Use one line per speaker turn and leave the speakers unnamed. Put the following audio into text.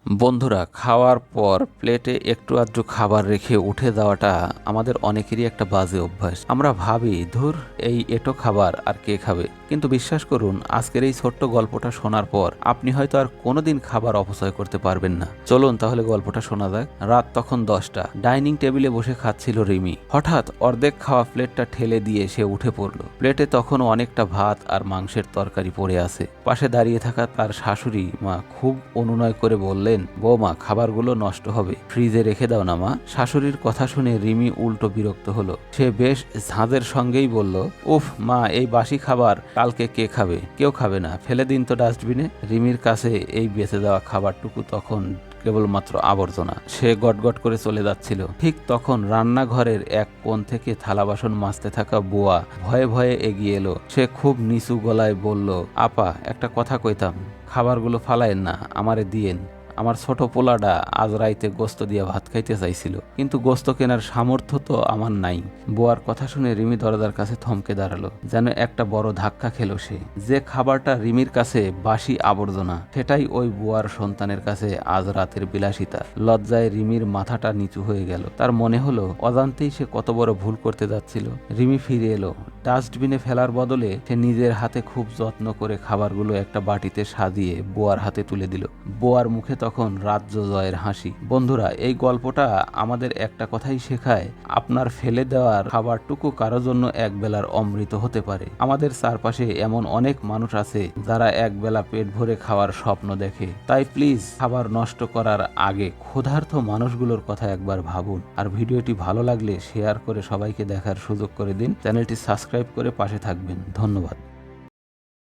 বন্ধুরা, খাওয়ার পর প্লেটে একটু আধটু খাবার রেখে উঠে যাওয়াটা আমাদের অনেকেরই একটা বাজে অভ্যাস। আমরা ভাবি, ধুর, এই এঁটো খাবার আর কে খাবে। কিন্তু বিশ্বাস করুন, আজকের এই ছোট্ট গল্পটা শোনার পর আপনি হয়তো আর কোনোদিন খাবার অপচয় করতে পারবেন না। চলুন তাহলে গল্পটা শোনা যাক। রাত তখন 10টা। ডাইনিং টেবিলে বসে খাচ্ছিল রিমি। হঠাৎ অর্ধেক খাওয়া প্লেটটা ঠেলে দিয়ে সে উঠে পড়ল। প্লেটে তখন অনেকটা ভাত আর মাংসের তরকারি পড়ে আছে। পাশে দাঁড়িয়ে থাকা তার শাশুড়ি মা খুব অনুনয় করে বললেন, বৌমা, খাবারগুলো নষ্ট হবে, ফ্রিজে রেখে দাও না মা। শাশুড়ির কথা শুনে রিমি উল্টো বিরক্ত হলো। সে বেশ ঝাঁজের সঙ্গেই বলল, উফ মা, এই বাসি খাবার কালকে কে খাবে? কেউ খাবে না, ফেলে দিন তো ডাস্টবিনে। রিমির কাছে এই বেঁচে যাওয়া খাবারটুকু তখন কেবলমাত্র আবর্জনা। সে গটগট করে চলে যাচ্ছিল। ঠিক তখন রান্নাঘরের এক কোণ থেকে থালা বাসন মাজতে থাকা বুয়া ভয়ে ভয়ে এগিয়ে এলো। সে খুব নিচু গলায় বলল, আপা, একটা কথা কইতাম, খাবারগুলো ফালায়েন না, আমারে দিয়েন। আমার ছোট পোলাডা আজ রাইতে গোস্ত দিয়ে ভাত খাইতে চাইছিল, কিন্তু গোস্ত কেনার সামর্থ্য তো আমার নাই। বুয়ার কথা শুনে রিমি দরজার কাছে থমকে দাঁড়ালো। যেন একটা বড় ধাক্কা খেলো সে। যে খাবারটা রিমির কাছে বাসি আবর্জনা, সেটাই ওই বুয়ার সন্তানের কাছে আজ রাতের বিলাসিতা। লজ্জায় রিমির মাথাটা নিচু হয়ে গেল। তার মনে হলো অজান্তেই সে কত বড় ভুল করতে যাচ্ছিল। রিমি ফিরে এলো। ডাস্টবিনে ফেলার বদলে সে নিজের হাতে খুব যত্ন করে খাবারগুলো একটা বাটিতে সাজিয়ে বুয়ার হাতে তুলে দিল। বুয়ার মুখে তখন রাজ্য জয়ের হাসি। বন্ধুরা, এই গল্পটা আমাদের একটা কথাই শেখায়, আপনার ফেলে দেওয়ার খাবারটুকু কারো জন্য একবেলার অমৃত হতে পারে। আমাদের চারপাশে এমন অনেক মানুষ আছে যারা একবেলা পেট ভরে খাওয়ার স্বপ্ন দেখে। তাই প্লিজ, খাবার নষ্ট করার আগে ক্ষুধার্ত মানুষগুলোর কথা একবার ভাবুন। আর ভিডিওটি ভালো লাগলে শেয়ার করে সবাইকে দেখার সুযোগ করে দিন। চ্যানেলটি সাবস্ক্রাইব করে পাশে থাকবেন। ধন্যবাদ।